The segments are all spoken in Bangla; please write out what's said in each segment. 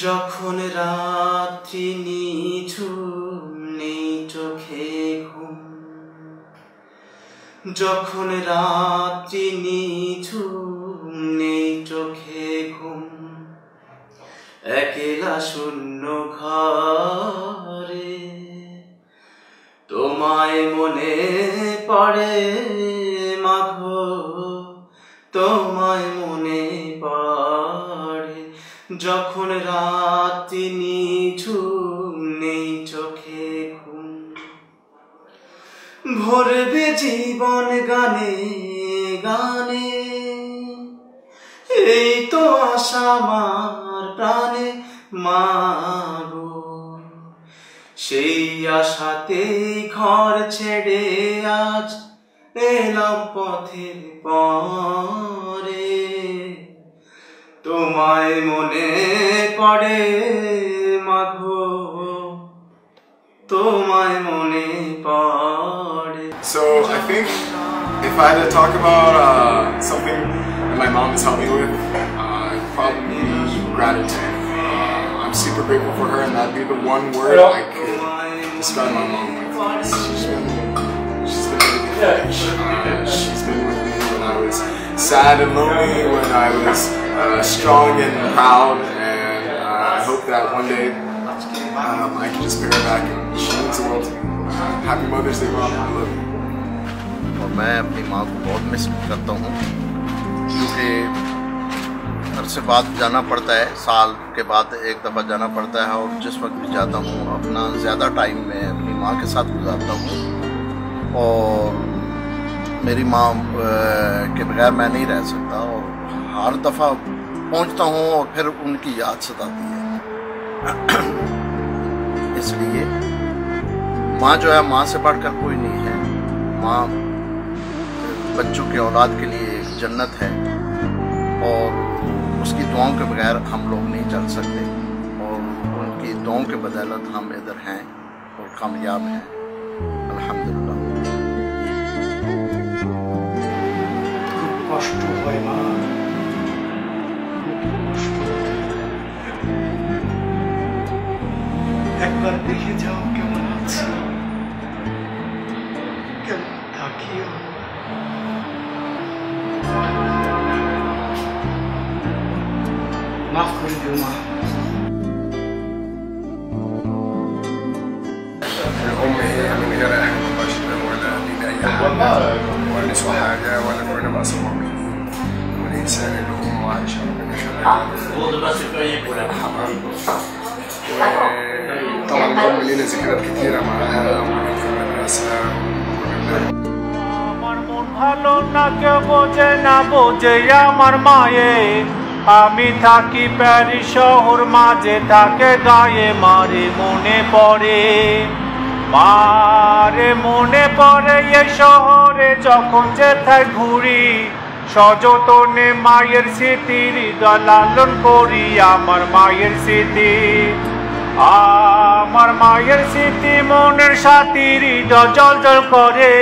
যখন রাত্রি নিঝুম নেই চোখে ঘুম, যখন রাত্রি নিঝুম নেই চোখে ঘুম, একলা শূন্য ঘরে তোমায় মনে পড়ে মাগো, তোমায় মনে পড়ে। যখন রাত্রি নিঝুম নেই চোখে ঘুম, ভরবে জীবন গানে গানে, এই তো আশা আমার প্রাণে মাগো। সেই আশাতেই ঘর ছেড়ে আজ এলাম পথের পরে, তোমায় মনে পড়ে মাগো, তোমায় মনে পড়ে। So I think if I had to talk about something that my mom has helped me with, probably gratitude. I'm super grateful for her, and that'd be the one word I could describe my mom with. She's been with me when I was sad and lonely, when I was strong and proud, and I hope that one day I can just pay her back, and she means the world to me. Happy Mother's Day, Mom. I love you. और मैं अपनी माँ को बहुत मिस करता हूँ, क्योंकि घर से बात जाना पड़ता है, साल के बाद एक दफ़ा जाना पड़ता है, और जिस वक्त भी जाता हूँ अपना ज़्यादा टाइम मैं अपनी माँ के साथ गुजारता हूँ, और मेरी माँ के बगैर मैं नहीं रह सकता, और हर दफ़ा पहुँचता हूँ और फिर उनकी याद सताती है। इसलिए माँ जो है, माँ से बढ़कर कोई नहीं है। माँ बच्चों के औलाद के लिए एक जन्नत है, और उसकी दुआओं के बगैर हम लोग नहीं चल सकते, और उनकी दुआओं के बदौलत हम इधर हैं और कामयाब हैं, अल्हम्दुलिल्लाह। কষ্ট হয় মা, একবার দেখে যাও কেমন আছি, কেমন থাকিও। মাফ করে দিও মা। الأم هي من غير أهل مباشر، ولا لينا أي حاجة، ولا نسوى حاجة، ولا كنا بأس المؤمنين، والإنسان اللي أمه عايشة ربنا يخليها ويرحمها. طبعا الأم لينا ذكريات كتيرة معاها، ومعاها في المدرسة. আমার মন ভালো না, কেউ বোঝে না, বোঝে আমার মায়ে। আমি থাকি প্যারিস শহর, মাঝে থাকে গায়ে, মারে মনে পড়ে, মারে মনে পড়ে এ শহরে যখন যেথায় ঘুরি, সযতনে মায়ের স্মৃতির লালন করি। আমার মায়ের স্মৃতি, আমার মায়ের স্মৃতি মনের সাথী, হৃদয় জল জল করে।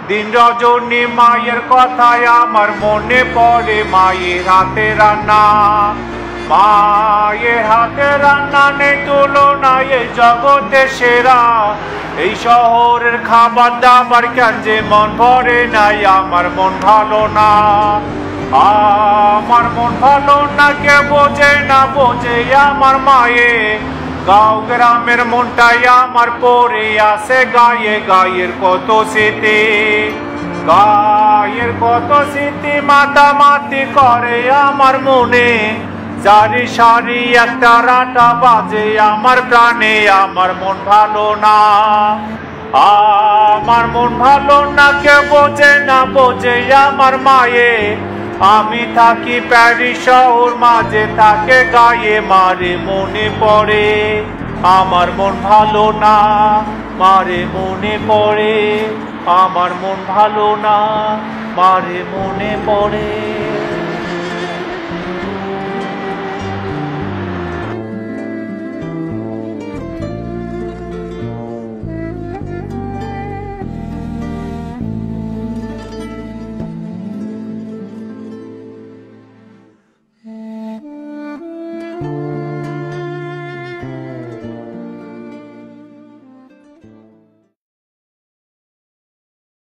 দিন রজনী মায়ের কথায় আমার মনে পড়ে, মায়ের হাতে রান্না, মায়ের হাতে রান্না নেই তুলনা, এই জগতে সেরা। এই শহরের খাবার দাবার কেন যে মন ভরে নাই, আমার মন ভালো না, আমার মন ভালো না, কে বোঝে না, বোঝে আমার মায়ে। গাঁও গ্রামের মনটাই আমার পড়ে আছে গায়ে, গায়ের কত স্মৃতি, গায়ের কত স্মৃতি মাতামাতি করে আমার মনে। জারি সারি একটা রাটা বাজে আমার প্রাণে, আমার মন ভালো না, আমার মন ভালো না, কে বোঝে না, বোঝে আমার মায়ে। আমি থাকি প্যারিস শহর, মাঝে থাকে গায়ে, মারে মনে পড়ে, আমার মন ভালো না, মারে মনে পড়ে আমার মন ভালো না মারে মনে পড়ে